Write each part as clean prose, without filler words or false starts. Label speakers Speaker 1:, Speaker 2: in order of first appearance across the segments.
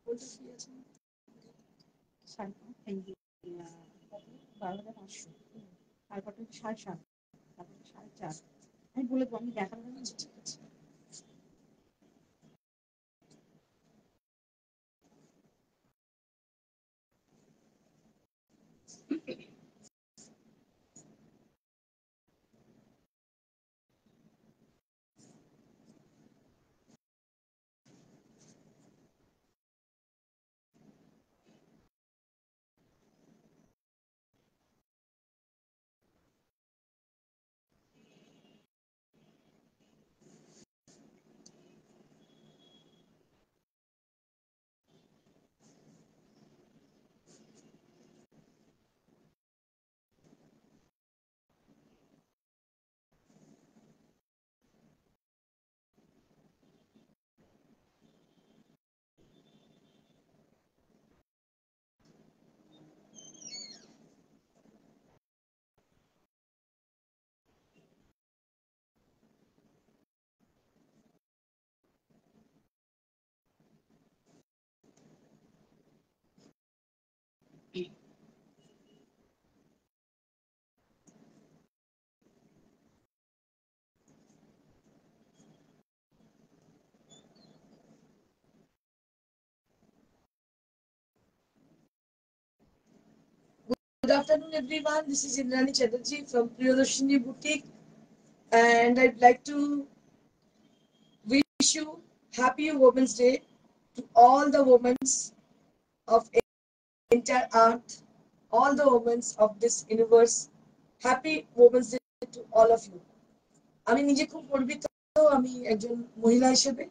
Speaker 1: 12,500 তারপরে 7,500 তারপরে 4,500 আমি বলে দেবো আমি দেখাবো না ঠিক আছে Good afternoon, everyone. This is Indrani Chatterjee from Priyadarshini Boutique, and I'd like to wish you Happy Women's Day to all the women of entire earth, all the women of this universe. Happy Women's Day to all of you. আমি নিজে খুব গর্বিত আমি একজন মহিলা হিসেবে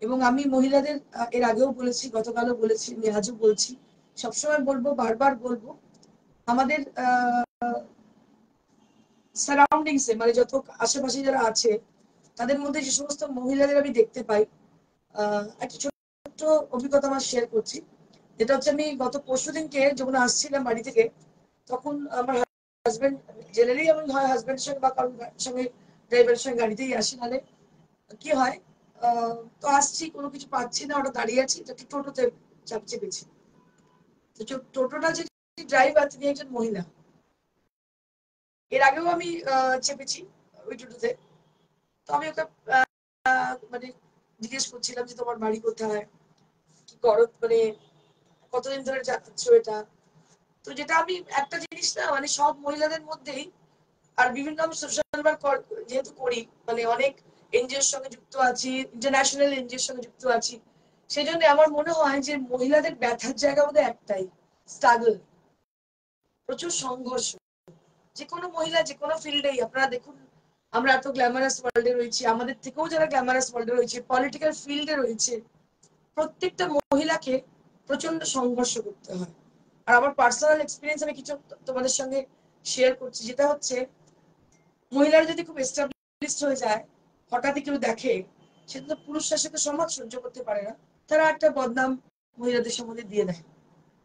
Speaker 1: এবং আমি মহিলাদের এর আগেও বলেছি গতকালও বলেছি আমি আজও বলছি সবসময় বলবো বারবার বলবো আমাদের সারাউন্ডিংসে মানে যত আশেপাশে যারা আছে তাদের মধ্যে যে সমস্ত মহিলাদের আমি দেখতে পাই একটা ছোট্ট অভিজ্ঞতা আমার শেয়ার করছি যেটা হচ্ছে আমি গত পরশুদিনকে যখন আসছিলাম বাড়ি থেকে তখন আমার হাজবেন্ড জেনারেলি আমি হয় হাজবেন্ডের সঙ্গে বা কারোর সঙ্গে ড্রাইভারের সঙ্গে গাড়িতেই আসি নাহলে কি হয় তো আসছি কোনো কিছু পাচ্ছি না ওটা দাঁড়িয়ে আছি একটা টোটোতে চেপেছি তো টোটোটা যে ড্রাইভার তিনি একজন মহিলা এর আগেও আমি চেপেছি ওই টোটোতে তো আমি ওকে মানে জিজ্ঞেস করছিলাম যে তোমার বাড়ি কোথায় কি করো মানে কতদিন ধরে যাচ্ছ এটা তো যেটা আমি একটা জিনিস না মানে সব মহিলাদের মধ্যেই আর বিভিন্ন আমি সোশ্যাল ওয়ার্ক যেহেতু করি মানে অনেক এনজিওর সঙ্গে যুক্ত আছি ইন্টারন্যাশনাল এনজিওর সঙ্গে যুক্ত আছি সেই জন্য আমার মনে হয় যে মহিলাদের ব্যথার জায়গা বোধহয় একটাই স্ট্রাগল প্রচুর সংঘর্ষ যে কোনো মহিলা যে কোনো ফিল্ডেই আপনারা দেখুন আমরা এত গ্ল্যামারাস ওয়ার্ল্ডে রয়েছি আমাদের থেকেও যারা গ্ল্যামারাস ওয়ার্ল্ডে রয়েছে পলিটিক্যাল ফিল্ডে রয়েছে প্রত্যেকটা মহিলাকে প্রচন্ড সংঘর্ষ করতে হয় আর আমার পার্সোনাল এক্সপিরিয়েন্স আমি কিছু তোমাদের সঙ্গে শেয়ার করছি যেটা হচ্ছে মহিলারা যদি খুব এস্টাবলিশড হয়ে যায় হঠাৎই কেউ দেখে সেটা তো পুরুষের সাথে সমাজ সহ্য করতে পারে না তারা একটা বদনাম মহিলাদের সম্বন্ধে দিয়ে দেয়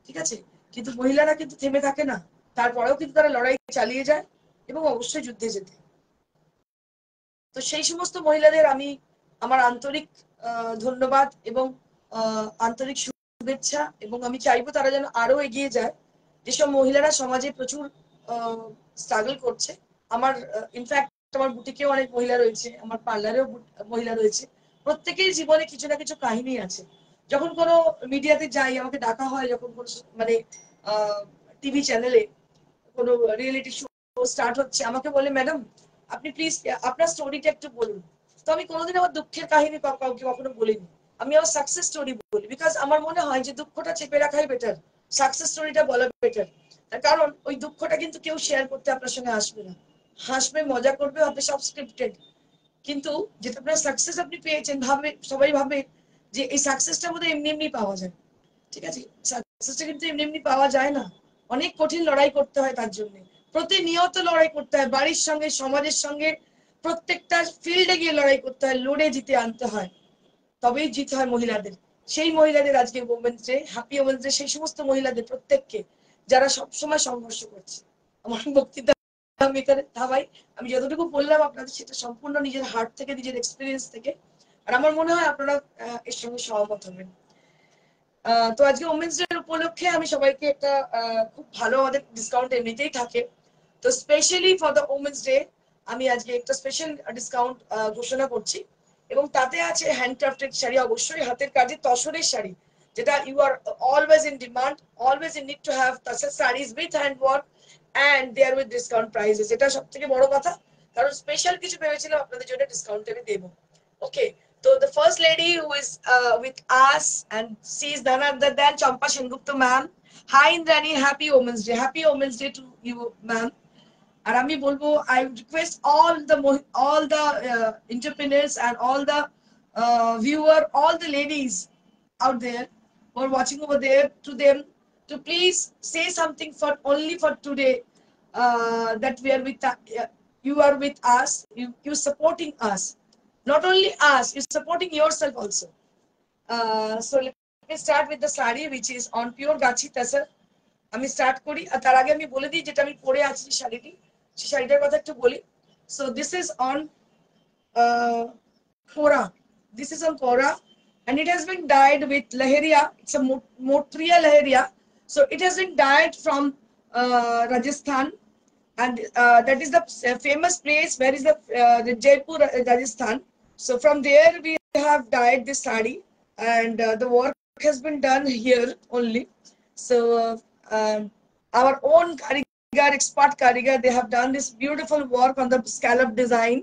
Speaker 1: ঠিক আছে কিন্তু মহিলারা কিন্তু থেমে থাকে না তারপরেও কিন্তু তারা লড়াই চালিয়ে যায় এবং অবশ্যই যুদ্ধে যেতে তো সেই সমস্ত মহিলাদের আমি আমার আন্তরিক ধন্যবাদ এবং আন্তরিক শুভেচ্ছা এবং আমি চাইবো তারা যেন আরো এগিয়ে যায় যেসব মহিলারা সমাজে প্রচুর স্ট্রাগল করছে আমার ইনফ্যাক্ট আমার বুটিকেও অনেক মহিলা রয়েছে আমার পার্লারেও মহিলা রয়েছে প্রত্যেকের জীবনে কিছু না কিছু কাহিনী আছে যখন কোনো মিডিয়াতে যাই আমাকে ডাকা হয় যখন কোনো মানে টিভি চ্যানেলে কোনো রিয়েলিটি শো স্টার্ট হচ্ছে আমাকে বলে ম্যাডাম আপনি প্লিজ আপনার স্টোরিটা একটু বলুন তো আমি কোনোদিন আমার দুঃখের কাহিনী কাউকে কখনো বলিনি আমি আমার সাকসেস স্টোরি বলি বিকজ আমার মনে হয় যে দুঃখটা চেপে রাখাই বেটার সাকসেস স্টোরিটা বলা বেটার তার কারণ ওই দুঃখটা কিন্তু কেউ শেয়ার করতে আপনার সঙ্গে আসবে না হাসবে মজা করবে হবে সব স্ক্রিপ্টেড কিন্তু যেটা আপনার সাকসেস আপনি পেয়েছেন ভাবে সবাই ভাবে যে এই সাকসেসটা বোধহয় এমনি এমনি পাওয়া যায় ঠিক আছে সাকসেসটা কিন্তু এমনি এমনি পাওয়া যায় না অনেক কঠিন লড়াই করতে হয় তার জন্য প্রতিনিয়ত লড়াই করতে হয় বাড়ির সঙ্গে সমাজের সঙ্গে প্রত্যেকটা ফিল্ডে গিয়ে লড়াই করতে হয় লড়ে জিতে আনতে হয় তবেই জিত হয় মহিলাদের সেই মহিলাদের আজকে women's day happy women's day সেই সমস্ত মহিলাদের প্রত্যেককে যারা সবসময় সংঘর্ষ করছে আমার বক্তৃতা আমি এখানে থামাই আমি যতটুকু বললাম আপনাদের সেটা সম্পূর্ণ নিজের হার্ট থেকে নিজের এক্সপিরিয়েন্স থেকে আর আমার মনে হয় আপনারা এর সঙ্গে সহমত হবেন তো আজকে ওমেন্স ডে উপলক্ষে আমি সবাইকে একটা খুব ভালো আমাদের ডিসকাউন্ট এমনিতেই থাকে, তো specially for the women's day আমি আজকে একটা স্পেশাল ডিসকাউন্ট ঘোষণা করছি, এবং তাতে আছে হ্যান্ডক্রাফটেড শাড়ি, অবশ্যই হাতের কাজে তসরের শাড়ি, যেটা you are always in demand, always in need to have তাসের saris with hand work and they are with discount prices. এটা সব থেকে বড় কথা, কারণ স্পেশাল কিছু ভেবেছিলাম আপনাদের জন্য ডিসকাউন্ট আমি দেবো। ওকে, তো the first lady who is with us, and she is none other than Champa Sengupta ma'am. Hi Indrani, happy Women's Day. Happy Women's Day to you, ma'am. And আমি বলবো, I request all the entrepreneurs and all the viewer, all the ladies out there who are watching over there, to them to please say something for only for today, that we are with you are with us, you supporting us, not only us, you're supporting yourself also. So let me start with the sari which is on pure gachi tasar. আমি start করি, আর তার আগে আমি বলে দিই যেটা আমি পরে আছি শাড়িটি, সেই শাড়িটার কথা একটু বলি। So this is on Kora. This is on Kora, and it has been dyed with Laheria. It's a Motria Laheria. So it has been dyed from Rajasthan, and that is the famous place. Where is the Jaipur, Rajasthan. So from there we have dyed this sari, and the work has been done here only. So our own karigar, expert karigar, they have done this beautiful work on the scallop design,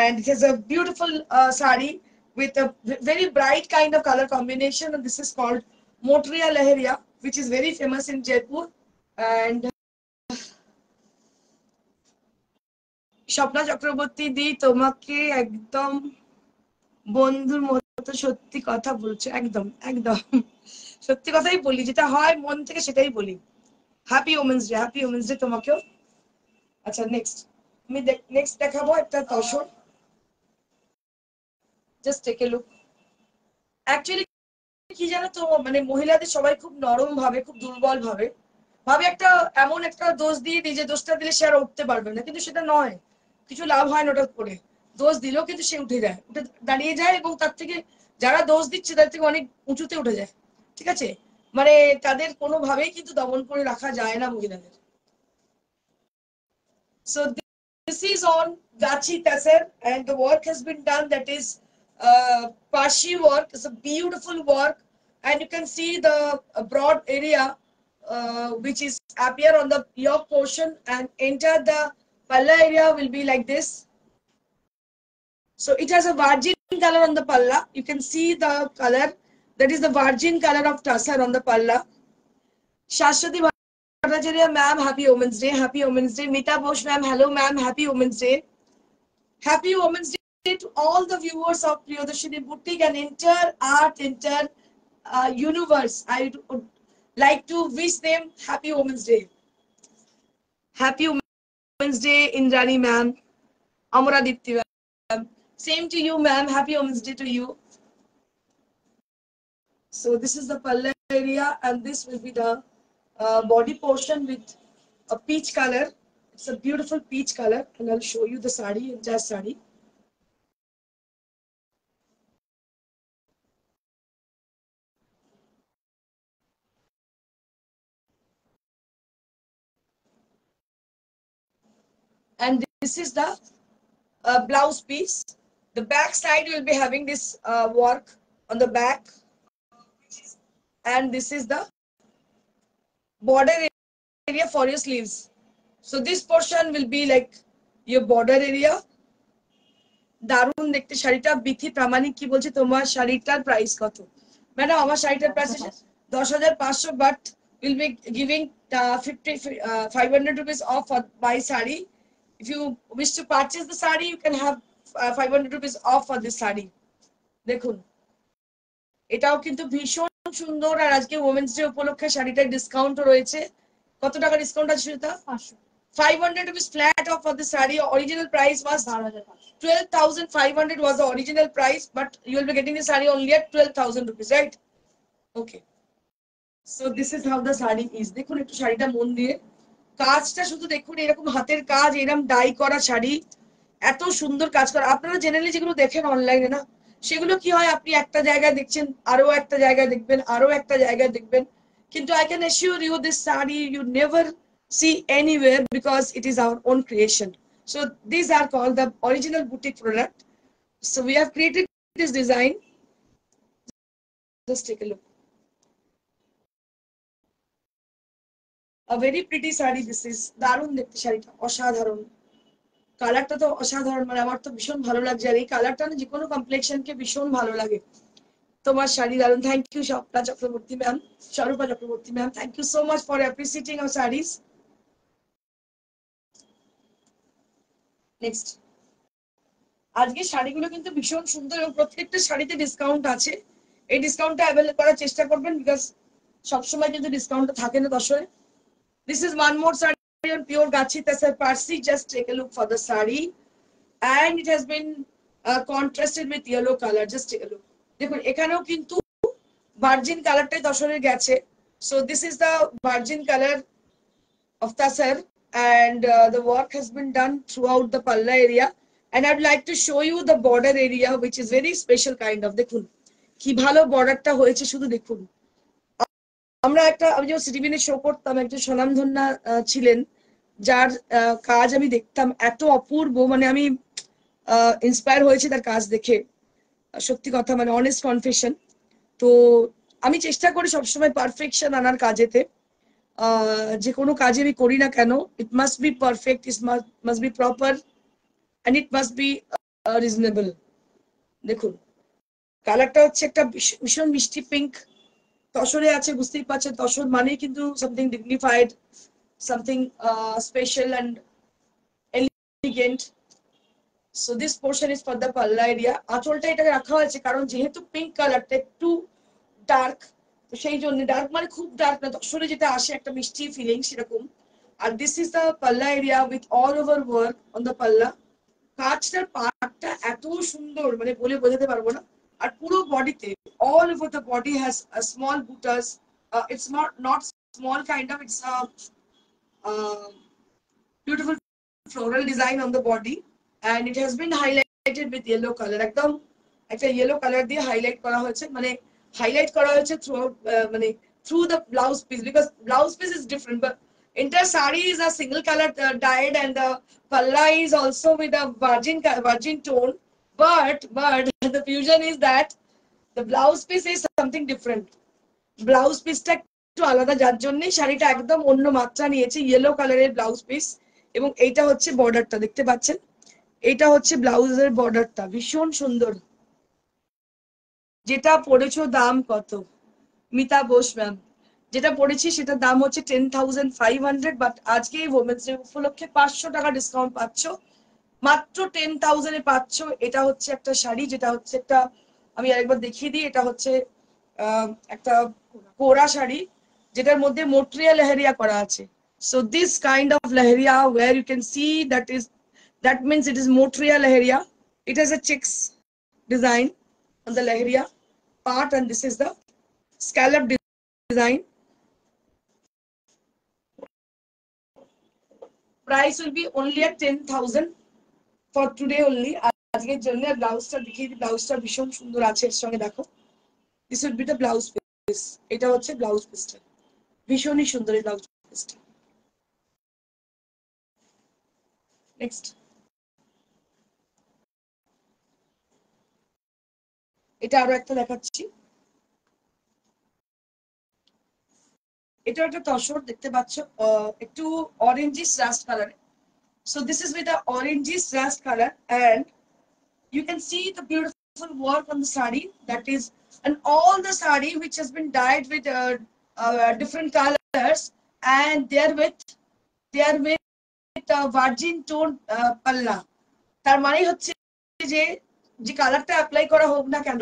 Speaker 1: and it has a beautiful sari with a very bright kind of color combination, and this is called Motria Laheria, which is very famous in Jaipur. And Swapna Chakraborty di, তোমাকে একদম বন্ধুর মতো সত্যি কথা বলছো, একদম একদম সত্যি কথাই বলি, যেটা হয় মন থেকে সেটাই বলি। Happy women's day, happy women's day তোমাকেও। আচ্ছা, নেক্সট আমি নেক্সট দেখাবো একটা tussar. Just take a look. Actually কি জানো তো, মানে মহিলাদের সবাই খুব নরম ভাবে, খুব দুর্বল ভাবে একটা এমন একটা দোষ দিয়ে দিই যে দোষটা দিলে সে আর উঠতে পারবে না, কিন্তু সেটা নয়, কিছু লাভ হয় না ওটা করে। দোষ দিলেও কিন্তু সে উঠে যায়, উঠে দাঁড়িয়ে যায়, এবং তার থেকে যারা দোষ দিচ্ছে তার থেকে অনেক উঁচুতে উঠে যায়। ঠিক আছে, মানে তাদের কোনোভাবেই কিন্তু দমন করে রাখা যায় না মহিলাদের। So this is on Gachi Tasar, and the work has been done, that is Pashi work. It's a beautiful work, and you can see the broad area which is appear on the yoke portion, and enter the palla area will be like this. So it has a virgin color on the palla. You can see the color, that is the virgin color of Tasar on the palla. Shashwati Bhattacharya ma'am, happy Women's Day. Happy Women's Day. Mita Bosch ma'am, hello ma'am, happy Women's Day. Happy Women's Day to all the viewers of Priyadarshini Boutique and entire art, entire universe. I would like to wish them happy Women's Day. Happy Women's Day, Indrani ma'am, Amara Dipti ma'am. Same to you ma'am, happy Women's Day to you. So this is the palla area, and this will be the body portion with a peach color. It's a beautiful peach color, and I'll show you the sari, just sari. And this is the blouse piece. The back side will be having this work on the back, and this is the border area for your sleeves. So this portion will be like your border area. দারুণ দেখতে শাড়িটা। বিথি প্রামাণিক কি বলছে, তোমার শাড়িটার price কত? Madam আমার শাড়িটার price 10,500, but will be giving 500 rupees off for my sari. If you wish to purchase the sari, you can have 500 rupees off for this sari. দেখুন, এটাও কিন্তু ভীষণ সুন্দর, আর আজকে ওমেন্স ডে উপলক্ষে শাড়িটার ডিসকাউন্ট রয়েছে। কত টাকা ডিসকাউন্ট আছে সেটা? 500 rupees flat off for the sari. Original price was 12,500 was the original price, but you will be getting the sari only at 12,000 rupees, right? Okay. So this is how the sari is. দেখুন একটু শাড়িটা মন দিয়ে, কাজটা শুধু দেখুন, এরকম হাতের কাজ, এরকম ডাই করা শাড়ি, এত সুন্দর কাজ করা। আপনারা জেনারেলি যেগুলো দেখেন অনলাইনে না, সেগুলো কি হয়, আপনি একটা জায়গায় দেখছেন, আরো একটা জায়গায় দেখবেন, আরো একটা জায়গায় দেখবেন, কিন্তু I can assure you this saree you never see anywhere because it is our own creation. So these are called the original boutique product. So we have created this design. Just take a look. A very pretty saree this is. দারুণ দেখতে শাড়িটা, অসাধারণ। কালারটা তো অসাধারণ, মানে আমার তো ভীষণ ভালো লাগছে। আর এই কালারটা না যে কোনো কমপ্লেক্সনকে ভীষণ ভালো লাগে। তোমার শাড়ি দারুণ। Thank you Swapna Chakraborty ma'am, Swarupa Chakraborty ma'am, thank you so much for appreciating our saris. Next, আজকে শাড়িগুলো কিন্তু ভীষণ সুন্দর এবং প্রত্যেকটা শাড়িতে ডিসকাউন্ট আছে। এই ডিসকাউন্টটা অ্যাভেল করার চেষ্টা করবেন, বিকজ সবসময় কিন্তু ডিসকাউন্টটা থাকে না দশরে। This is one more saree on pure Gachi Tasar Parsi. Just take a look for the saree, and it has been contrasted with yellow color. Just take a look. দেখুন এখানেও কিন্তু ভার্জিন কালারটাই দশরে গেছে। So this is the virgin color of Tasar, and the work has been done throughout the palla area. And I'd like to show you the border area, which is very special kind of. দেখুন কি ভালো বর্ডারটা হয়েছে, শুধু দেখুন। আমরা একটা, আমি যখন সিটিভিনে শো করতাম, একজন স্বনামধন্য ছিলেন যার কাজ আমি দেখতাম, এত অপূর্ব, মানে আমি ইন্সপায়ার হয়েছি তার কাজ দেখে, সত্যি কথা, মানে অনেস্ট কনফেশন। তো আমি চেষ্টা করি সবসময় পারফেকশন আনার কাজেতে। যে কোনো কাজে আমি করি না কেন, it must be perfect, it must be proper, and it must be reasonable. দেখুন কালারটা হচ্ছে একটা ভীষণ মিষ্টি পিঙ্ক, তসরে আছে, বুঝতেই পারছেন তসর মানেই কিন্তু something dignified, something special and elegant. So this portion is for the পাল্লা এরিয়া। আঁচলটা এটাকে রাখা হয়েছে কারণ যেহেতু পিঙ্ক কালারটা একটু ডার্ক, তো সেই জন্য, ডার্ক মানে খুব ডার্ক না, তসরে যেটা আসে একটা মিষ্টি ফিলিং সেরকম। আর দিস ইজ দ্য পাল্লা area with all over work on the পাল্লা। কাজটার পার্টটা এত সুন্দর, মানে বলে বোঝাতে পারবো না। আর পুরো বডিতে, all over the body has a small butas. It's not small kind of, it's a beautiful floral design on the body, and it has been highlighted with yellow color. একদম একটা yellow color দিয়ে highlight করা হয়েছে, মানে highlight করা হয়েছে throughout, মানে through the blouse piece, because blouse piece is different, but entire saree is a single color dyed, and the palla is also with a virgin tone, but the fusion is that the blouse piece is something different. Blouse পিসটা একটু আলাদা, যার জন্যই শাড়িটা একদম অন্য মাত্রা নিয়েছে, ইয়েলো কালারের ব্লাউজ পিস। এবং এইটা হচ্ছে বর্ডারটা, দেখতে পাচ্ছেন, এইটা হচ্ছে ব্লাউজের বর্ডারটা, ভীষণ সুন্দর। যেটা পড়েছো দাম কত? মিতা বোস ম্যাম, যেটা পড়েছি সেটার দাম হচ্ছে 10,500, বাট আজকে ওমেন্স ডে উপলক্ষে 500 টাকা ডিসকাউন্ট পাচ্ছ, মাত্র 10,000 এ পাচ্ছ। এটা হচ্ছে একটা শাড়ি, যেটা হচ্ছে একটা, আমি আরেকবার দেখিয়ে দিই, এটা হচ্ছে একটা কোরা শাড়ি, যেটার মধ্যে মোটরিয়া লেহেরিয়া করা আছে। So this kind of leheria where you can see that means it is motriya leheria. It has a checks design on the leheria part, and this is the scallop design. Price will be only at 10,000 for today only. আজকের জন্য ব্লাউজটা দেখিয়ে দিই, ব্লাউজটা ভীষণ সুন্দর আছে এর সঙ্গে, দেখো, this would be the blouse piece. এটা হচ্ছে ব্লাউজ পিসটা, ভীষণই সুন্দর এই ব্লাউজ পিসটা। নেক্সট, এটা আরো একটা দেখাচ্ছি, এটা একটা তসর, দেখতে পাচ্ছ, একটু অরেঞ্জিশ রাস্ট কালারে। So this is with the orangish rust color, and you can see the beautiful work on the sari, that is, and all the sari which has been dyed with different colors, and they are with virgin tone palla. তার মানে হচ্ছে যে যে কালারটা apply করা হোক না কেন,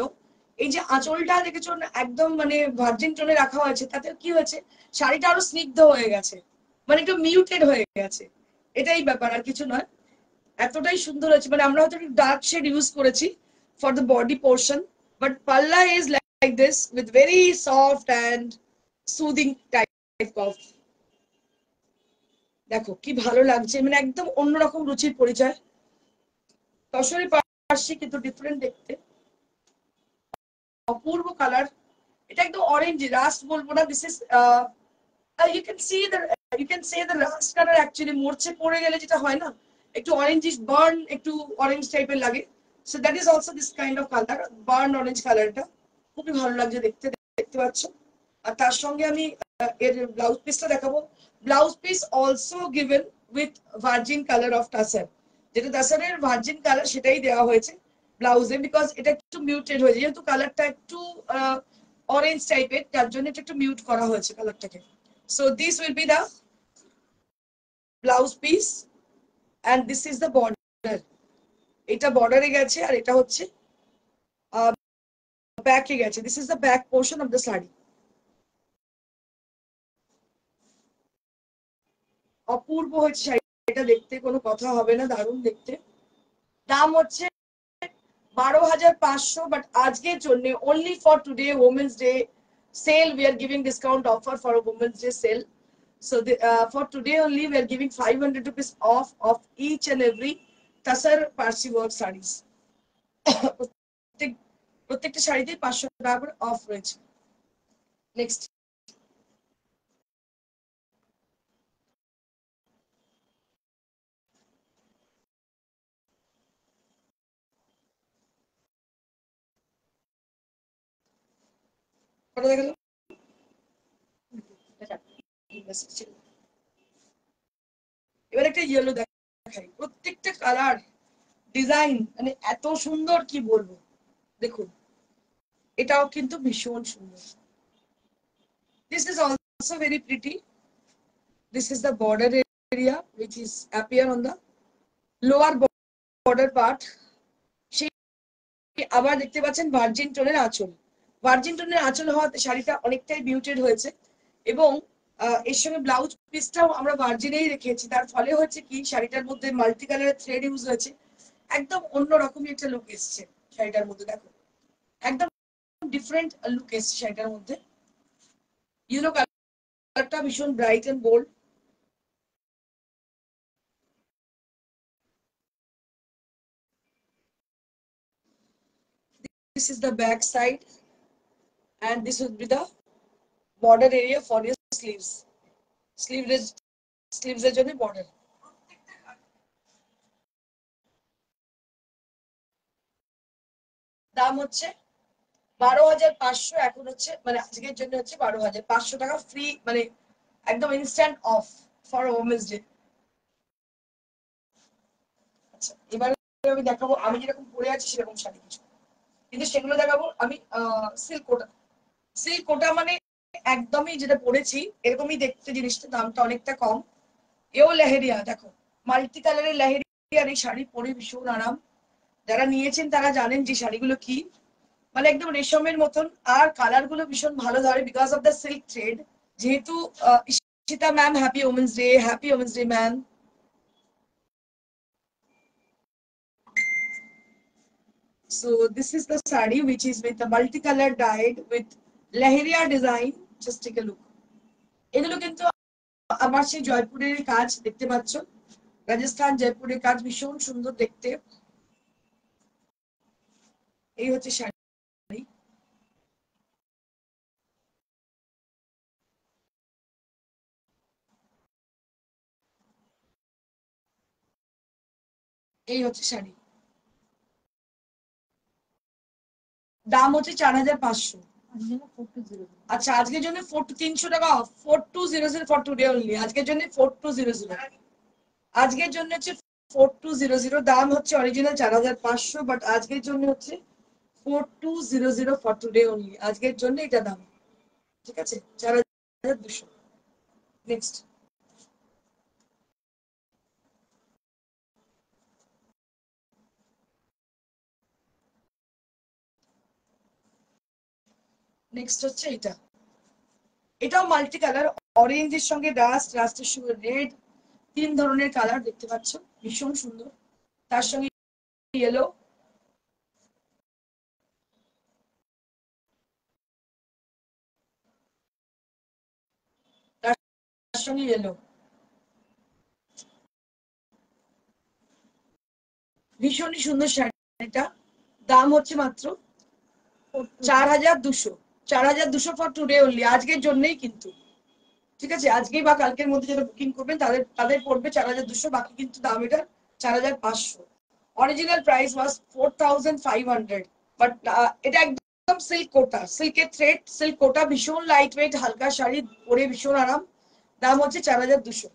Speaker 1: এই যে আঁচলটা দেখেছো না, একদম মানে ভার্জিন টোনে রাখা হয়েছে, তাতে কি হয়েছে, শাড়িটা আরো স্নিগ্ধ হয়ে গেছে, মানে একটু মিউটেড হয়ে গেছে। এটাই ব্যাপার, আর কিছু নয়। এতটাই সুন্দর হয়েছে, মানে আমরা হয়তো একটু ডার্ক শেড ইউজ করেছি for the body portion, but palla is like this with very soft and soothing type of. দেখো কি ভালো লাগছে, মানে একদম অন্যরকম রুচির পরিচয়। তসরে পারছি কিন্তু ডিফারেন্ট দেখতে। অপূর্ব কালার, এটা একদম অরেঞ্জ, রাস্ট বলবো না, this is you can see the rust color actually মরচে পড়ে গেলে যেটা হয় না, একটু অরেঞ্জিশ বার্ন, একটু অরেঞ্জ টাইপের লাগে, so that is also this kind of colour, burn orange কালারটা খুবই ভালো লাগছে দেখতে, দেখতে পাচ্ছ। আর তার সঙ্গে আমি এর ব্লাউজ পিসটা দেখাবো। Blouse piece also given with virgin colour of tussar, যেটা টাসারের ভার্জিন কালার সেটাই দেওয়া হয়েছে ব্লাউজে, বিকজ এটা একটু মিউটেড হয়েছে, যেহেতু কালারটা একটু অরেঞ্জ টাইপের, তার জন্য এটা একটু মিউট করা হয়েছে কালারটাকে। So this will be the blouse piece and this is the border. এটা বর্ডারে গেছে আর এটা হচ্ছে ব্যাকে গেছে। This is the back portion of the saree. অপূর্ব হচ্ছে শাড়িটা দেখতে, কোনো কথা হবে না, দারুণ দেখতে। দাম হচ্ছে 12,500, বাট আজকের জন্য only for today women's day sale we are giving discount offer for a women's day sale. So for today only we are giving 500 rupees off of each and every Tasar Parsi work sarees. প্রত্যেকটা শাড়িতে 500 টাকা করে of রয়েছে। Next, দেখা গেল এবার একটা yellow দেখাই, প্রত্যেকটা কালার ডিজাইন মানে এত সুন্দর কি বলবো, দেখুন এটাও কিন্তু ভীষণ সুন্দর। This is also very pretty. This is the border area which is appear on the lower border part. সেই আবার দেখতে পাচ্ছেন ভার্জিন টোনের আঁচল, ভার্জিন টোনের আঁচল হওয়াতে শাড়িটা অনেকটাই বিউটেড হয়েছে, এবং এর সঙ্গে ব্লাউজ পিসটাও আমরা ভার্জিনেই রেখেছি, তার ফলে হচ্ছে কি শাড়িটার মধ্যে মাল্টি কালারের থ্রেড ইউজ হয়েছে, একদম অন্যরকমই একটা লুক এসছে শাড়িটার মধ্যে, দেখো একদম ডিফারেন্ট লুক এসছে শাড়িটার মধ্যে। ইয়েলো কালারটা ভীষণ bright and bold. This is the back side and this would be the border area for your sleeves. Sleeves এর জন্য border। দাম হচ্ছে 12,500, এখন হচ্ছে মানে আজকের জন্য হচ্ছে 12,500 টাকা ফ্রি, মানে একদম instant of for women's day. আচ্ছা, এবারে আমি দেখাবো আমি যেরকম পরে আছি সেরকম শাড়ি কিছু, কিন্তু সেগুলো দেখাবো আমি সিল্ক কোটা। সিল্ক কোটা মানে একদমই যেটা পরেছি এরকমই দেখতে জিনিসটা, দামটা অনেকটা কম। এও লেহেরিয়া, দেখো মাল্টি কালারের লেহেরিয়ার এই শাড়ি পরে ভীষণ আরাম, যারা নিয়েছেন তারা জানেন যে শাড়িগুলো কি, মানে একদম রেশমের মতন, আর কালার গুলো ভীষণ ভালো ধরে because of the silk thread. যেহেতু Ishita ma'am, happy women's day, happy women's day ma'am. So this is the saree which is with the multicolor dyed with leheria design. Just take a look. এগুলো কিন্তু আমার সেই জয়পুরের কাজ দেখতে পাচ্ছ, রাজস্থান জয়পুরের কাজ ভীষণ সুন্দর দেখতে। এই হচ্ছে শাড়ি, এই হচ্ছে শাড়ি, দাম হচ্ছে 4,500। আচ্ছা, আজকের জন্য 300 টাকা অফ, 4200 ফর টুডে অনলি, আজকের জন্য 4200, আজকের জন্য হচ্ছে 4200, দাম হচ্ছে অরিজিনাল 4,500, বাট আজকের জন্য হচ্ছে 4200 ফর টুডে অনলি, আজকের জন্য এটা দাম, ঠিক আছে 4,200। নেক্সট, নেক্সট হচ্ছে এটা, এটাও মাল্টি কালার, অরেঞ্জের সঙ্গে ডাস্ট, রাস্টের সঙ্গে রেড, 3 ধরনের কালার দেখতে পাচ্ছ, ভীষণ সুন্দর। তার সঙ্গে ইয়েলো, তার সঙ্গে ইয়েলো, ভীষণই সুন্দর শাড়িটা। দাম হচ্ছে মাত্র 4200 4200 ফর টুডে অনলি, আজকের জন্যই কিন্তু, ঠিক আছে? আজকেই বা কালকের মধ্যে যারা বুকিং করবেন তাদের তাদের পড়বে 4200, বাকি কিন্তু দাম এটা 4500। অরিজিনাল প্রাইস ওয়াজ 4500, বাট এটা একদম সিল্ক কোটা, সিল্কের থ্রেড, সিল্ক কোটা, ভীষণ লাইট ওয়েট, হালকা শাড়ি পরে ভীষণ আরাম। দাম হচ্ছে 4200।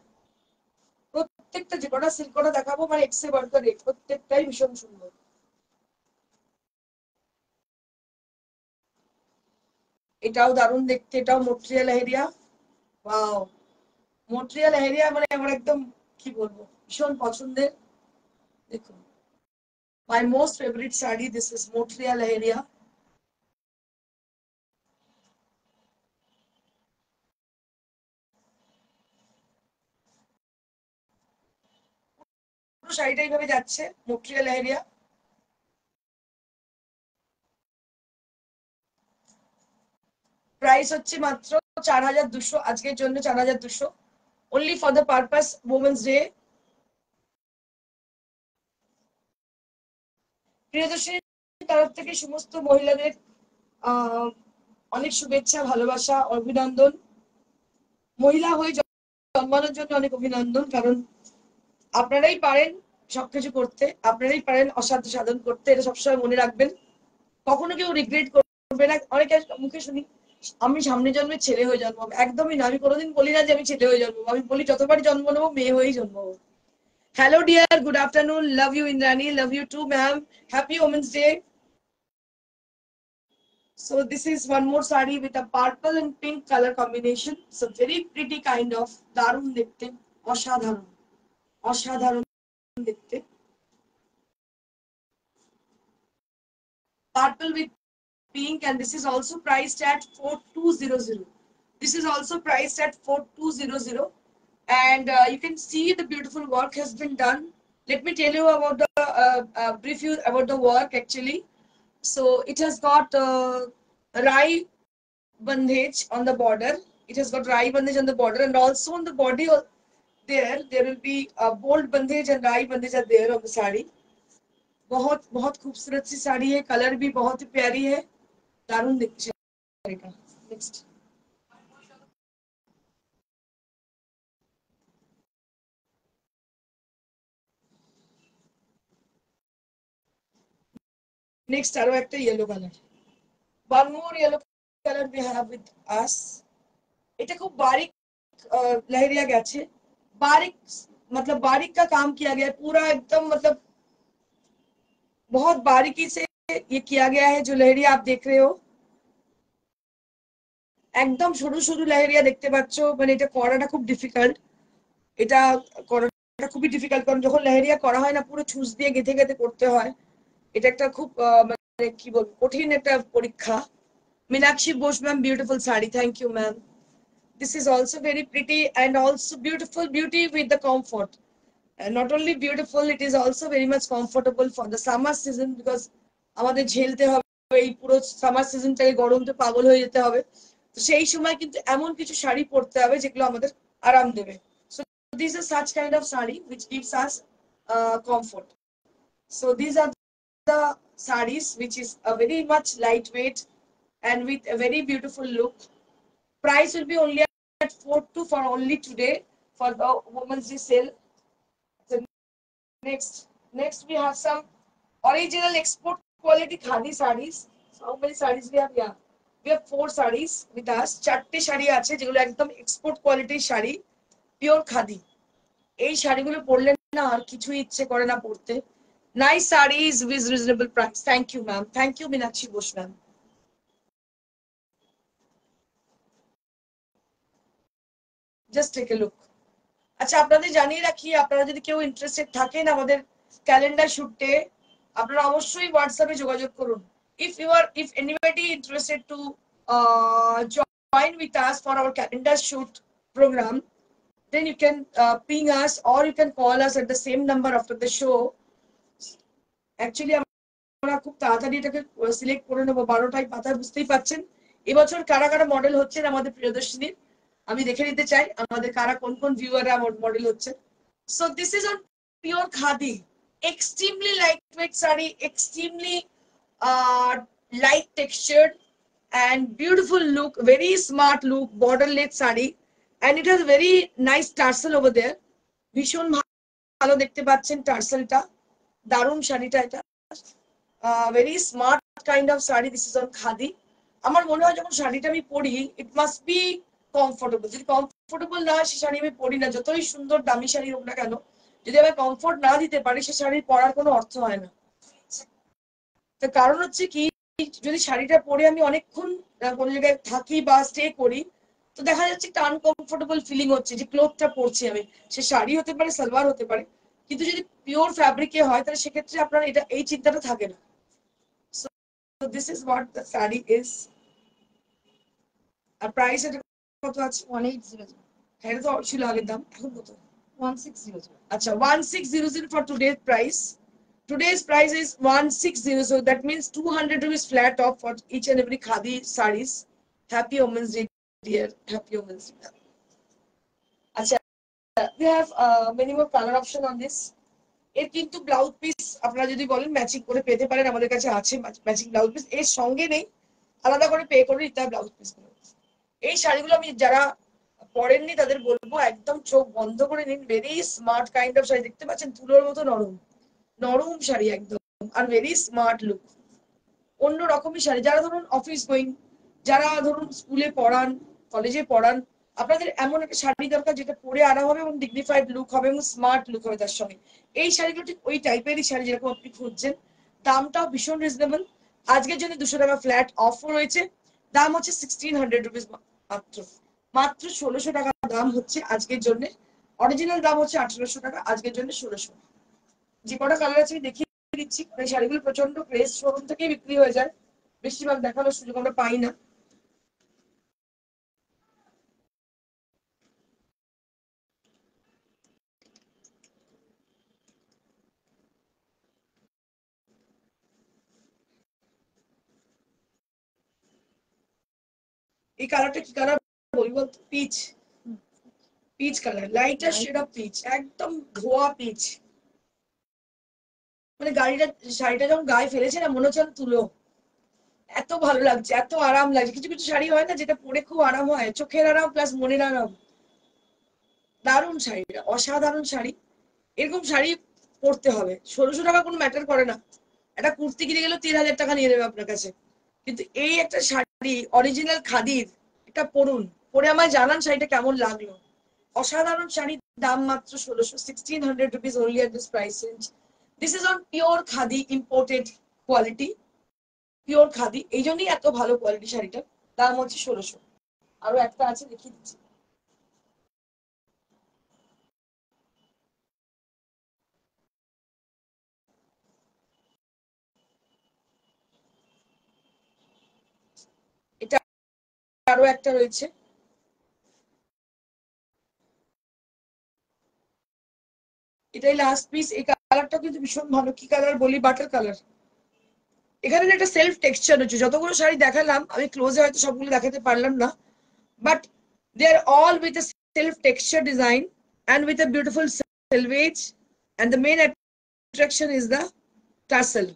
Speaker 1: প্রত্যেকটা যে কটা সিল্ক কোটা দেখাবো মানে এক্সে বার্কার রেট, প্রত্যেকটাই ভীষণ সুন্দর। এটাও দারুণ দেখতে, এটাও মটরিয়া লেহেরিয়া। ওয়াও, মটরিয়া লেহেরিয়া মানে আমার একদম কি বলবো, ভীষণ পছন্দের। দেখুন, my most favorite sari, this is মটরিয়া leheriya. পুরো শাড়িটা এইভাবে যাচ্ছে, মটরিয়া লেহেরিয়া। প্রাইস হচ্ছে মাত্র 4200, আজকের জন্য 4200, only for the purpose women's day। প্রিয়দর্শনীর তরফ থেকে সমস্ত মহিলাদের আহ অনেক শুভেচ্ছা, ভালোবাসা, অভিনন্দন। মহিলা হয়ে জন্মানোর জন্য অনেক অভিনন্দন, কারণ আপনারাই পারেন সবকিছু করতে, আপনারাই পারেন অসাধ্য সাধন করতে, এটা সবসময় মনে রাখবেন। কখনো কেউ রিগ্রেট করবে না। অনেকে মুখে শুনি আমি সামনে জন্মে ছেলে হয়ে জন্মাবো, একদমই না। আমি কোনোদিন বলি না যে আমি ছেলে হয়ে জন্মাবো, আমি বলি যতবারই জন্ম নেবো মেয়ে হয়েই জন্মাবো। Hello dear, good afternoon, love you Indrani, love you too ma'am, happy women's day. So this is one more sari with a purple and pink color combination. So very pretty kind of, দারুণ দেখতে, অসাধারণ, অসাধারণ দেখতে। Purple with pink, and this is also priced at 4200. This is also priced at 4200, and you can see the beautiful work has been done. Let me tell you about the brief you about the work actually. So it has got Rai bandage on the border. It has got Rai bandage on the border, and also on the body there will be a bold bandage and Rai bandage are there on the sari. बहुत बहुत खूबसूरत सी साड़ी है, colour भी बहुत ही प्यारी है, दारुण दिखती है। नेक्स्ट নেক্সট আরো একটা yellow colour, one more yellow color we have with us। এটা খুব বারিক लहरिया গেছে, बारीक मतलब बारीक का काम किया गया है पूरा एकदम, मतलब बहुत बारीकी से ये किया गया है। जो लहरिया आप देख रहे हो একদম সরু সরু লহরিয়া দেখতে পাচ্ছ, মানে এটা করাটা খুব ডিফিকাল্ট। এটা করাটা খুবই ডিফিকাল্ট, কারণ যখন লহরিয়া করা হয় না পুরো ছুঁচ দিয়ে গেঁথে গেঁথে করতে হয়। এটা একটা খুব মানে কি বলবো, কঠিন একটা পরীক্ষা। Meenakshi Bose ma'am, beautiful sari, thank you ma'am. This is also very pretty and also beautiful, beauty with the comfort. And not only beautiful, it is also very much comfortable for the summer season, because আমাদের ঝেলতে হবে এই পুরো summer সিজনটাকে, গরমতে পাগল হয়ে যেতে হবে। তো সেই সময় কিন্তু এমন কিছু শাড়ি পরতে হবে যেগুলো আমাদের আরাম দেবে। So these are such kind of sari which gives us comfort. So these are the saris which is a very much lightweight and with a very beautiful look. Price will be only at 42 for only today for the Women's Day sale. So next we have some original export quality khadi sarees. So how many sarees we have? Yeah, we have 4 sarees with us. চারটে শাড়ি আছে যেগুলো একদম export কোয়ালিটির sari, pure khadi. এই শাড়িগুলো পরলে না আর কিছুই ইচ্ছে করে না পরতে। Nice sarees with reasonable price. Thank you ma'am, thank you Meenakshi Bosh ma'am. Just take a look. আচ্ছা, আপনাদের জানিয়ে রাখি, আপনারা যদি কেউ ইন্টারেস্টেড থাকেন আমাদের ক্যালেন্ডার শুটে, আপনারা অবশ্যই হোয়াটসঅ্যাপে যোগাযোগ করুন। if anybody interested to join with us for our calendar shoot program, then you can ping us or you can call us at the same number after the show. Actually আমরা খুব তাড়াতাড়ি এটাকে select করে নেবো, 12টায় পাতা, বুঝতেই পাচ্ছেন এবছর কারা কারা মডেল হচ্ছেন আমাদের প্রিয়দর্শিনীর। আমি দেখে নিতে চাই আমাদের কারা কোন কোন ভিউয়াররা মডেল হচ্ছে। So this is on pure khadi, extremely lightweight sari, extremely light textured and beautiful look, very smart look, borderless sari, and it has very nice tarsal over there. ভীষণ ভালো দেখতে পাচ্ছেন টার্সেলটা, দারুণ শাড়িটা এটা, very smart kind of sari. This is on khadi. আমার মনে হয় যখন শাড়িটা আমি পরি, it must be comfortable. যদি কমফোর্টেবল না হয় সে শাড়ি আমি পরি না, যতই সুন্দর দামি শাড়ি হোক না কেন, যদি আমি কমফোর্ট না দিতে পারি সে শাড়ি পরার কোনো অর্থ হয় না। তার কারণ হচ্ছে কি, যদি শাড়িটা পরে আমি অনেকক্ষণ কোনো জায়গায় থাকি বা স্টে করি, তো দেখা যাচ্ছে একটা আনকমফোর্টেবল ফিলিং হচ্ছে যে ক্লোথটা পরছি আমি, সে শাড়ি হতে পারে, সালোয়ার হতে পারে, কিন্তু যদি পিওর ফ্যাব্রিকে হয় তাহলে সেক্ষেত্রে আপনার এটা এই চিন্তাটা থাকে না। So this is what the sari is. আর প্রাইস এটা কত আছে?
Speaker 2: 1800.
Speaker 1: হ্যাঁ, এটা তো ছিল আগের দাম, এখন কত?
Speaker 2: 1600.
Speaker 1: আচ্ছা, 1600 for today's price. Today's price is 1600. So that means 200 rupees flat off for each and every khadi sarees. Happy Women's Day, dear. Happy Women's Day. Acha, we have many more color option on this. এর কিন্তু blouse piece আপনারা যদি বলেন matching করে পেতে পারেন, আমাদের কাছে আছে ম্যাচিং ব্লাউজ পিস, এর সঙ্গে নেই, আলাদা করে পে করে নিতে হবে ব্লাউজ পিস গুলো। এই শাড়িগুলো আমি যারা পরেননি তাদের বলবো একদম চোখ বন্ধ করে নিন। Very smart kind of sari, দেখতে পাচ্ছেন তুলোর মতো নরম নরম শাড়ি একদম, আর ভেরি স্মার্ট লুক, অন্য রকমই শাড়ি। যারা ধরুন অফিস গোয়িং, যারা ধরুন স্কুলে পড়ান, কলেজে পড়ান, আপনাদের এমন একটা শাড়ি দরকার যেটা পরে আরাম হবে এবং ডিগনিফাইড লুক হবে এবং স্মার্ট লুক হবে তার সঙ্গে। এই শাড়িগুলো ঠিক ওই টাইপেরই শাড়ি যেরকম আপনি খুঁজছেন। দামটাও ভীষণ রিজনেবল, আজকের জন্য 200 টাকা ফ্ল্যাট অফার রয়েছে। দাম হচ্ছে 1600 রুপিস, মাত্র মাত্র 1600 টাকা দাম হচ্ছে আজকের জন্য। অরিজিনাল দাম হচ্ছে 1800 টাকা, আজকের জন্য 1600। যে কটা কালার আছে দেখিয়ে দিচ্ছি। এই শাড়িগুলো প্রচন্ড ক্রেজ, শোরুম থেকে বিক্রি হয়ে যায়, বেশিরভাগ দেখানোর সুযোগ আমরা পাই না। এই কালারটা কি কালার বলি বলতো? Peach, peach colour, lighter shade of peach, একদম ধোয়া পিচ। মানে শাড়িটা যখন গায়ে ফেলেছে না, মনে হচ্ছে তুলো, এত ভালো লাগছে, এত আরাম লাগছে। কিছু কিছু শাড়ি হয় না যেটা পরে খুব আরাম হয়, চোখের আরাম প্লাস মনের আরাম। দারুণ শাড়িটা, অসাধারণ শাড়ি। এরকম শাড়ি পরতে হবে। 1600 টাকা কোনো ম্যাটার করে না, একটা কুর্তি কিনে গেলেও 3000 টাকা নিয়ে নেবে আপনার কাছে, কিন্তু এই একটা শাড়ি অরিজিনাল খাদির, এটা পরুন, পরে আমায় জানান শাড়িটা কেমন লাগলো। অসাধারণ শাড়ি, দাম মাত্র 1600, 1600 rupees only at this price range. This is on pure khadi, imported quality, pure khadi, এই জন্যই এত ভালো কোয়ালিটি শাড়িটা, দাম হচ্ছে 1600। আরো একটা আছে দেখিয়ে দিচ্ছি। এটা আরো একটা রয়েছে, এটাই লাস্ট পিস। এই কালারটা কিন্তু ভীষণ ভালো, কি কালার বলি, বাটার কালার। এখানে একটা সেলফ টেক্সচার হচ্ছে, যতগুলো শাড়ি দেখালাম আমি ক্লোজে হয়তো সবগুলো দেখাতে পারলাম না, but they are all with a self texture design and with a beautiful selvage, and the main attraction is the tassel.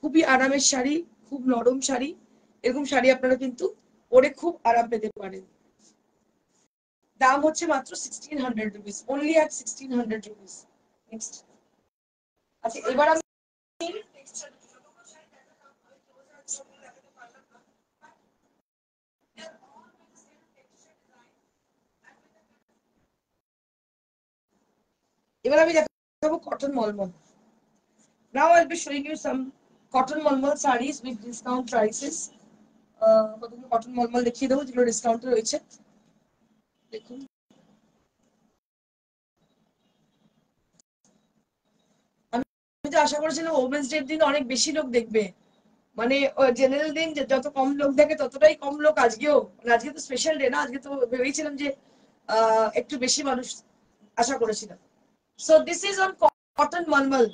Speaker 1: খুবই আরামের শাড়ি, খুব নরম শাড়ি, এরকম শাড়ি আপনারা কিন্তু পরে খুব আরাম পেতে পারেন। দাম হচ্ছে মাত্র 1600 rupees, only at 1600 rupees. Next. আচ্ছা, এবার আমি দেখাবো cotton মলমল। Now I'll be showing you some cotton malmal sarees with discount prices. কতগুলো কটন মলমল দেখিয়ে দেবো যেগুলো ডিসকাউন্টে রয়েছে। দেখুন, আমি তো আশা করেছিলাম ওমেন্স ডে দিন অনেক বেশি লোক দেখবে, মানে জেনারেল দিন যত কম লোক দেখে ততটাই কম লোক আজকেও, মানে আজকে তো স্পেশাল ডে না, আজকে তো ভেবেছিলাম যে একটু বেশি মানুষ আশা করেছিলাম। So this is on cotton malmal,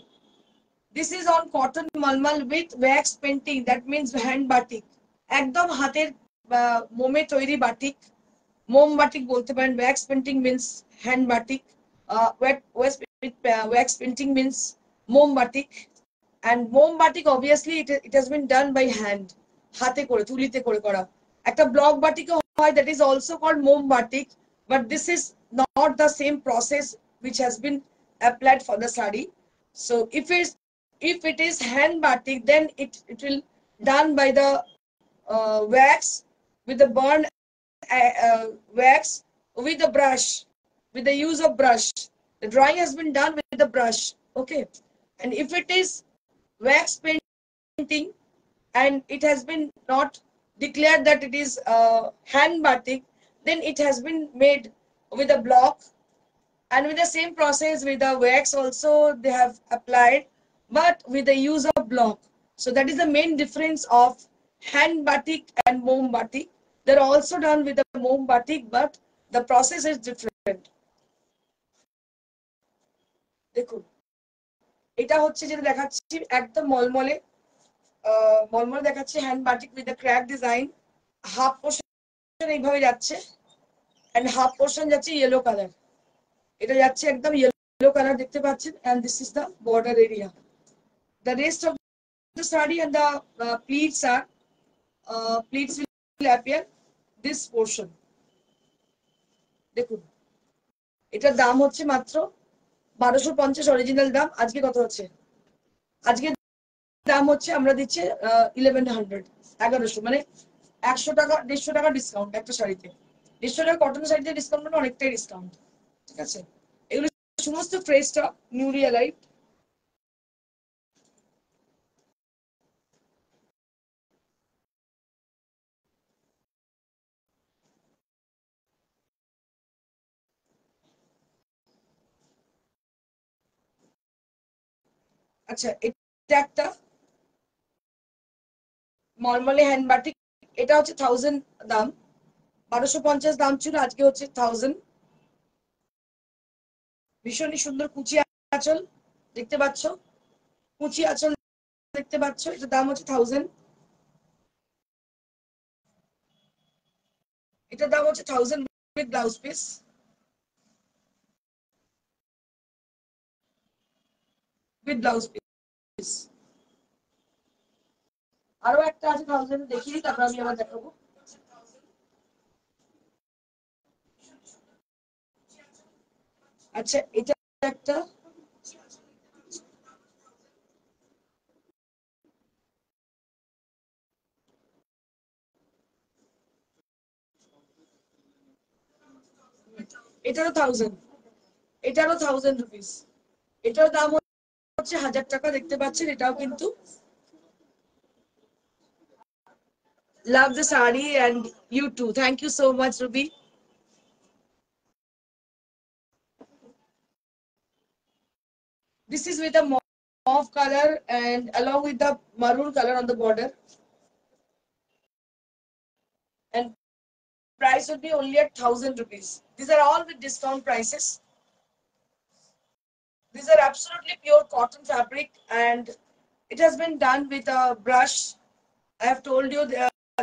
Speaker 1: this is on cotton malmal with wax painting, that means hand batik, একদম হাতের মোমে তৈরি বাটিক, মোম বাটিক বলতে পারেন। Wax painting means hand batik, wax painting means মোম বাটিক। and মোম batik obviously it has been done by hand, হাতে করে তুলিতে করে করা। একটা ব্লক বাটিকও হয়, that is also called মোম batik, but this is not the same process which has been applied for the sari. So if it is hand batik, then it will done by the wax, with the burn wax, with the brush, with the use of brush. The drawing has been done with the brush. Okay. And if it is wax painting and it has been not declared that it is hand batik, then it has been made with a block, and with the same process with the wax also they have applied, but with the use of block. So that is the main difference of hand batik and mom batik. They're also done with the mom batik, but the process is different. দেখুন, এটা হচ্ছে যেটা দেখাচ্ছি একদম মলমলে মলমলে দেখাচ্ছি hand batik with the crack design. Half portion এইভাবে যাচ্ছে এন্ড হাফ পোর্শন যাচ্ছে ইয়েলো কালার, এটা যাচ্ছে একদম ইয়েলো কালার দেখতে পাচ্ছেন, and this is the border area. The rest of the sari and the pleats are pleats will appear this portion. দেখুন, এটার দাম হচ্ছে মাত্র 1250 অরিজিনাল দাম। আজকে কত হচ্ছে? আজকে দাম হচ্ছে আমরা দিচ্ছি 1100, 1100, মানে 100 টাকা 150 টাকা ডিসকাউন্ট একটা শাড়িতে। 150 টাকা কটন শাড়িতে ডিসকাউন্ট মানে অনেকটাই ডিসকাউন্ট। ঠিক আছে, এগুলো সমস্ত ফ্রেশ স্টক, নিউলি অ্যারাইভড। আচ্ছা, এটা একটা মলমলে হ্যান্ড বাটিক, এটা হচ্ছে 1000 দাম, 1250 দাম ছিল, আজকে হচ্ছে 1000। ভীষণই সুন্দর কুচি আঁচল দেখতে পাচ্ছ, কুচি আঁচল দেখতে পাচ্ছ, এটার দাম হচ্ছে 1000। এটার দাম হচ্ছে 1000 with blouse piece. With blouse piece আরো একটা আছে 1000 দেখিয়ে দিই, তারপর আমি আবার দেখাবো। আচ্ছা, এটা একটা এটারও 1000, এটারও 1000 রুপিস। এটার দাম হচ্ছে 1000 টাকা দেখতে পাচ্ছেন। এটাও কিন্তু love the sari and you too. Thank you so much, Ruby. This is with a mauve color and along with the maroon color on the border, and price would be only at 1000 rupees. These are all with discount prices. These are absolutely pure cotton fabric, and it has been done with a brush. I have told you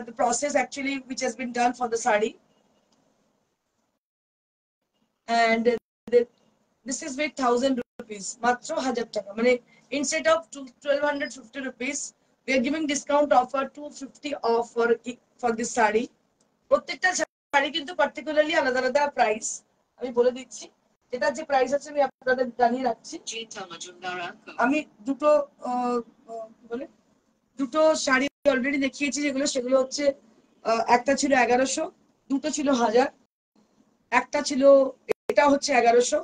Speaker 1: the process actually which has been done for the sari, and this is with 1000 rupees, matro 1000 taka, mane instead of 1250 rupees we are giving discount offer 250 off for this sari. প্রত্যেকটা শাড়ি কিন্তু particularly আলাদা আলাদা price আমি বলে দিচ্ছি। এটা যে price আছে আমি আপনাদের জানিয়ে রাখছি। আমি দুটো বলে দুটো শাড়ি অলরেডি দেখিয়েছি, যেগুলো সেগুলো হচ্ছে একটা ছিল 1100, দুটো ছিল 1000, একটা ছিল এটা হচ্ছে 1100,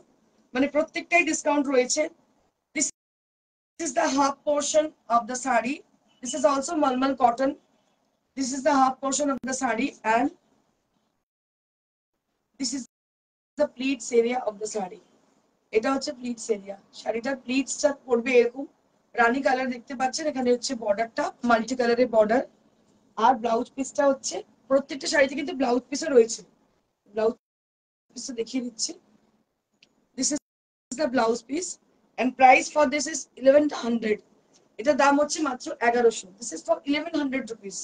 Speaker 1: মানে প্রত্যেকটাই ডিসকাউন্ট রয়েছে। This is the half portion of the sari. This is also malmal cotton. This is the half portion of the sari and this is the pleats area of the sari. এটা হচ্ছে প্লিটস এরিয়া। শাড়িটার প্লিটসটা পড়বে এরকম রানী কালার দেখতে পাচ্ছেন, এখানে হচ্ছে বর্ডারটা মাল্টি কালারের বর্ডার, আর ব্লাউজ পিসটা হচ্ছে প্রত্যেকটা শাড়িতে কিন্তু ব্লাউজ পিসও রয়েছে। ব্লাউজ পিসটা দেখিয়ে দিচ্ছি। This is the blouse piece and price for this is 1100। এটার দাম হচ্ছে মাত্র 1100। This is for 1100 rupees.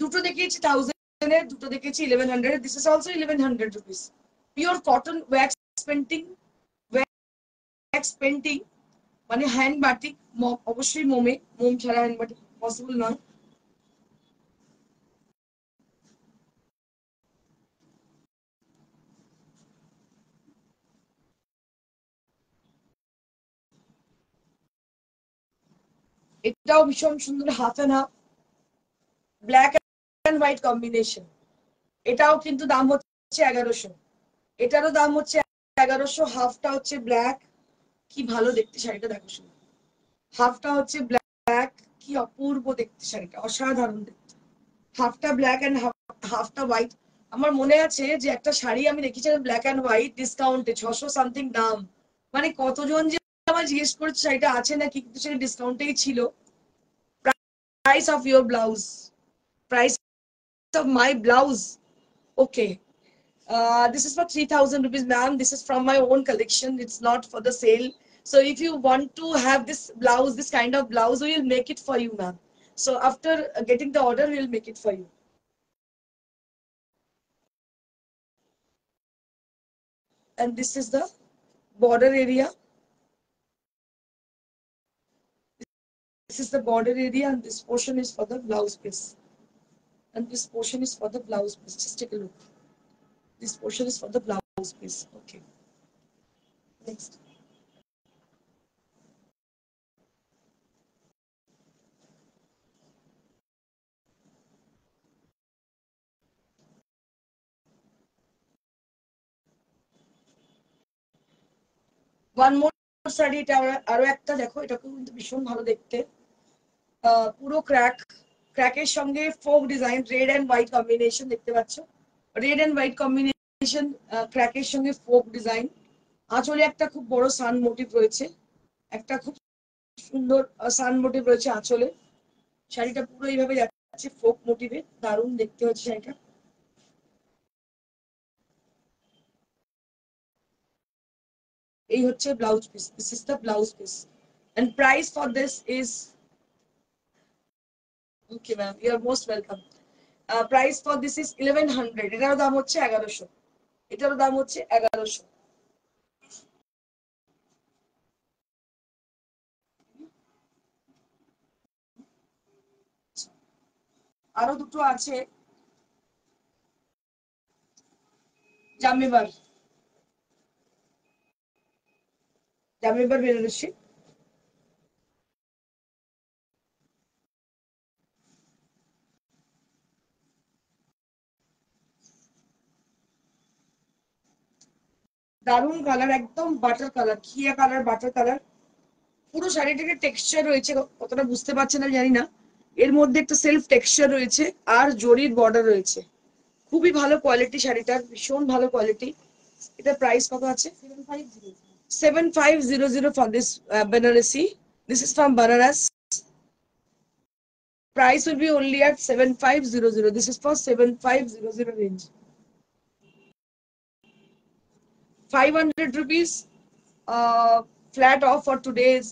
Speaker 1: দুটো দেখিয়েছি 1000 এর, দুটো দেখিয়েছি 1100। This is also 1100 rupees. Pure cotton wax painting, wax painting মানে হ্যান্ড বাটিক, অবশ্যই মোম ছাড়া হ্যান্ড বাটিক পসিবল নয়। এটাও ভীষণ সুন্দর, half and half, black and white combination. এটাও কিন্তু দাম হচ্ছে 1100। এটারও দাম হচ্ছে 1100। হাফটা হচ্ছে ব্ল্যাক, কি ভালো দেখতে শাড়িটা, দেখো শুধু। হাফটা হচ্ছে ব্ল্যাক, কি অপূর্ব দেখতে শাড়িটা, অসাধারণ দেখতে। হাফটা ব্ল্যাক অ্যান্ড হাফটা হোয়াইট। আমার মনে আছে যে একটা শাড়ি আমি দেখেছিলাম ব্ল্যাক অ্যান্ড হোয়াইট ডিসকাউন্টে, 600 সামথিং দাম। মানে কতজন যে আমার জিজ্ঞেস করছে শাড়িটা আছে নাকি, কিন্তু সেটা ডিসকাউন্টেই ছিল। Price of your blouse, price of my blouse. Okay. This is for 3,000 rupees, ma'am. This is from my own collection. It's not for the sale. So if you want to have this blouse, this kind of blouse, we will make it for you, ma'am. So after getting the order, we will make it for you. And this is the border area. This is the border area, and this portion is for the blouse piece. And this portion is for the blouse piece. Just take a look. This portion is for the blouse piece. Okay. Next. One more sari, এটা আরো একটা দেখো, এটাকেও কিন্তু ভীষণ ভালো দেখতে। পুরো ক্র্যাকের সঙ্গে folk design, red and white combination দেখতে পাচ্ছ। রেড এন্ড হোয়াইট কম্বিনেশন, ক্র্যাকের সঙ্গে ফোক ডিজাইন। আঁচলে একটা খুব বড় সান মোটিভ রয়েছে, একটা খুব সুন্দর সান মোটিভ রয়েছে আঁচলে। শাড়িটা পুরো এইভাবে যাচ্ছে ফোক মোটিভে, দারুণ দেখতে হচ্ছে শাড়িটা। এই হচ্ছে blouse piece, this is the blouse piece. And price for this is, okay ma'am, you are most welcome. Price for this is 1100। এটারও দাম হচ্ছে 1100। এটারও দাম হচ্ছে 1100। আরো দুটো আছে জামেবার, জামেবার বেনারসি। দারুণ কালার, একদম বাটার কালার, ঘিয়া কালার, বাটার কালার। পুরো শাড়িটাকে টেক্সচার রয়েছে, কতটা বুঝতে পারছে না জানি না। এর মধ্যে একটা সেলফ টেক্সচার রয়েছে, আর জরির বর্ডার রয়েছে। খুবই ভালো কোয়ালিটি শাড়িটার, ভীষণ ভালো কোয়ালিটি। এটা প্রাইস কত আছে? 7500 for this Banarasi. This is from Banaras. Price will be only at 7500. This is for 7500 range. 500 rupees flat off for today's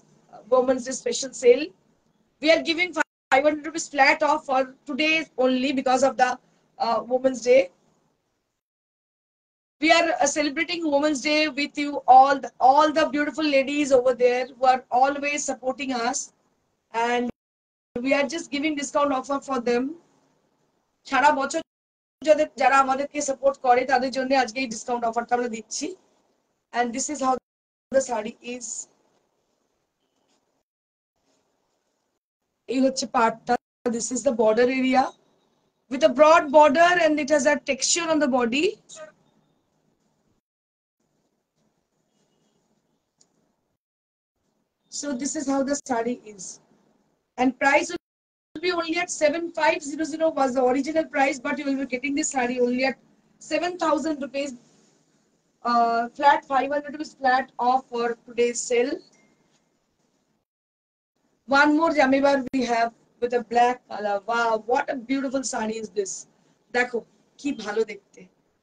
Speaker 1: Women's Day special sale. We are giving 500 rupees flat off for today only because of the Women's Day. We are celebrating Women's Day with you all the beautiful ladies over there who are always supporting us, and we are just giving discount offer for them. সারা বছর যারা আমাদেরকে support করে তাদের জন্য আজকে এই discount অফারটা আমরা দিচ্ছি। and this is how the saree is. এই হচ্ছে পাটটা, this is the border area with a broad border, and it has a texture on the body. So this is how the saree is, and price will be only at 7500 was the original price, but you will be getting this saree only at 7000 rupees. Flat 500 rupees flat off for today's sale. One more jamibar we have with a black color. Wow, what a beautiful saree is this. দেখো কি ভালো দেখতে,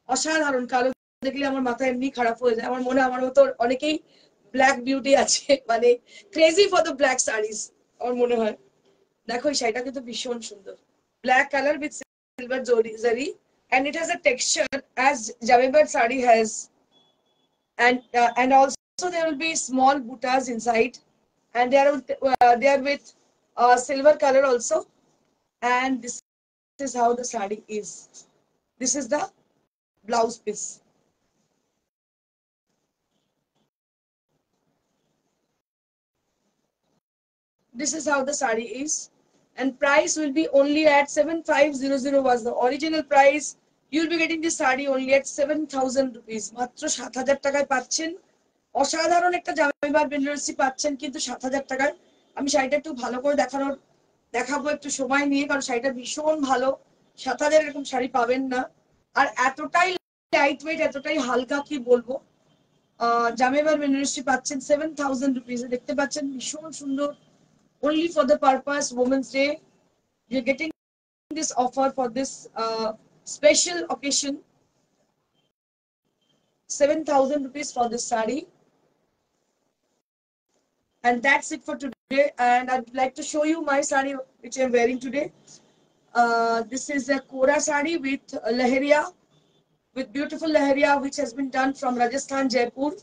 Speaker 1: অসাধারণ। কালো দেখলে আমার মাথা এমনি খারাপ হয়ে যায়। আমার মনে আমার মতো অনেকেই ব্ল্যাক বিউটি আছে, মানে crazy for the black series আমার মনে হয়। দেখো এই শাড়িটা কিন্তু ভীষণ সুন্দর, ব্ল্যাক কালার উইথ সিলভার জারি, and it has a texture as Jamibar sari has, and also there will be small buttas inside. and they are with silver color also. And this is how the sari is. This is the blouse piece. This is how the sari is, and price will be only at 7500 was the original price. You will be getting this sari only at 7000 rupees. মাত্র 7000 টাকায় পাচ্ছেন। অসাধারণ একটা জামাইবার বেনারসি পাচ্ছেন কিন্তু 7000 টাকায়। আমি শাড়িটা একটু ভালো করে দেখাবো একটু সময় নিয়ে, কারণ শাড়িটা ভীষণ ভালো। 7000 এরকম শাড়ি পাবেন না, আর এতটাই লাইট ওয়েট, এতটাই হালকা, কি বলবো। জামাইবার বেনারসি পাচ্ছেন 7000 রুপিস। দেখতে পাচ্ছেন ভীষণ সুন্দর। Only for the purpose Women's Day, you're getting this offer for this special occasion. 7000 rupees for this sari. And that's it for today. And I'd like to show you my sari which I'm wearing today. This is a Kora sari with Lahariya, with beautiful Lahariya which has been done from Rajasthan, Jaipur.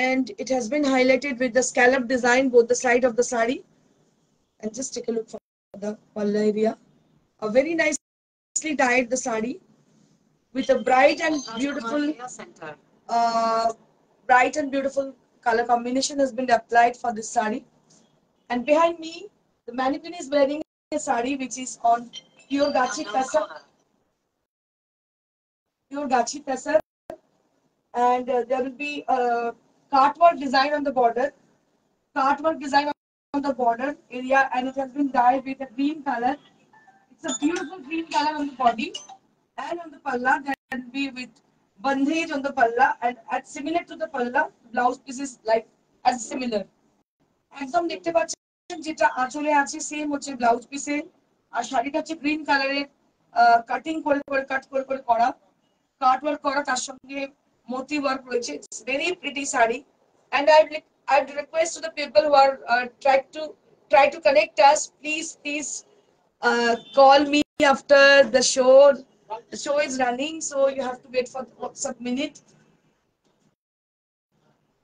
Speaker 1: And it has been highlighted with the scallop design both the side of the sari. And just take a look for the palla area. A very nicely dyed the sari with a bright and beautiful color combination has been applied for this sari. And behind me, the mannequin is wearing a sari which is on pure Gachi Tasar. And there will be a cartwork design on the border. On the border area, and it has been dyed with a green color. It's a beautiful green color on the body, and on the palla there will be with bandhage on the palla, and as similar to the palla, blouse piece is like as similar. একদম দেখতে পাচ্ছেন যেটা আঁচলে আছে same হচ্ছে blouse পিসে, আর শাড়িটা হচ্ছে গ্রিন কালারের কাটিং করে কাট করে করা, কাট ওয়ার্ক করা, তার সঙ্গে মোতি ওয়ার্ক রয়েছে। It's very pretty sari. And I'd request to the people who are try to connect us, please call me after the show. The show is running, so you have to wait for some minute.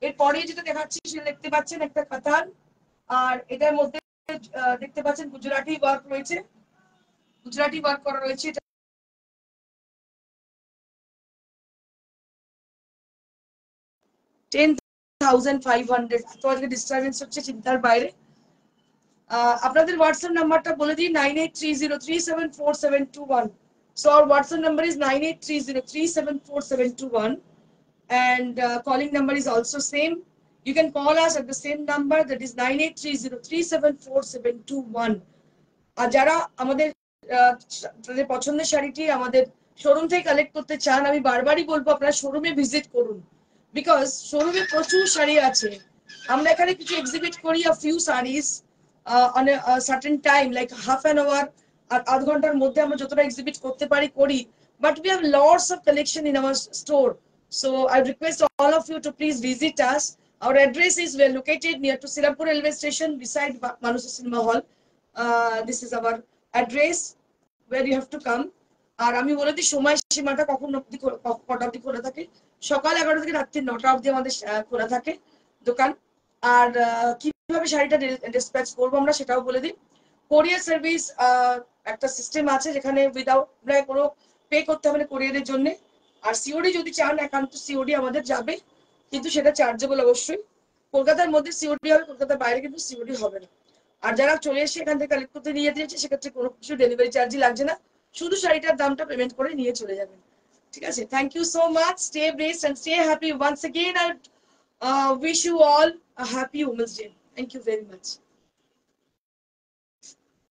Speaker 1: এরপরে যেটা দেখাচ্ছি সেটা দেখতে পাচ্ছেন একটা কাতান, আর এটার মধ্যে দেখতে পাচ্ছেন গুজরাটি ওয়ার্ক রয়েছে, গুজরাটি ওয়ার্ক করা রয়েছে। 10,500। তো আজকে ডিস্টারবেন্স হচ্ছে চিন্তার বাইরে। আপনাদের হোয়াটসঅ্যাপ নাম্বারটা বলে দিই 9830374721। So our WhatsApp number is 9830374721, and calling number is also same. You can call us at the same number, that is 9830374721. আর যারা আমাদের তাদের পছন্দের শাড়িটি আমাদের শোরুম থেকে কালেক্ট করতে চান, আমি বারবারই বলবো আপনারা শোরুমে ভিজিট করুন, বিকজ শোরুমে প্রচুর শাড়ি আছে। আমরা এখানে কিছু এক্সিবিট করি a few sarees on a certain time, like half an hour, আর আধ ঘন্টার মধ্যে আমরা যতটা এক্সিবিট করতে পারি করি, but we have lots of collection in our store. So I request all of you to please visit us. Our address is, we are located near to Sirampur railway station beside Manusa Cinema Hall. This is our address where you have to come. আর আমি বলে দিই সময় সীমাটা কখন অবধি কটা অবধি খোলা থাকে। সকাল 11টা থেকে রাত্রি 9টা অবধি আমাদের খোলা থাকে দোকান। আর কিভাবে শাড়িটা ডিসপ্যাচ করবো আমরা সেটাও বলে দিই। কোরিয়ার সার্ভিস একটা সিস্টেম আছে যেখানে উইদাউট কোনো পে করতে হবে না কোরিয়ারের জন্য। আর সিওডি যদি চান একান্ত সিওডি আমাদের যাবে, কিন্তু সেটা চার্জেবল অবশ্যই। কলকাতার মধ্যে সিওডি হবে, কলকাতার বাইরে কিন্তু সিওডি হবে না। আর যারা চলে এসে এখান থেকে কালেক্ট করতে নিয়ে দিয়েছে সেক্ষেত্রে কোনো কিছু ডেলিভারি চার্জই লাগছে না, শুধু শাড়িটার দামটা পেমেন্ট করে নিয়ে চলে যাবেন। ঠিক আছে, thank you so much. Stay blessed and stay happy. Once again I wish you all a happy Women's Day. Thank you very much.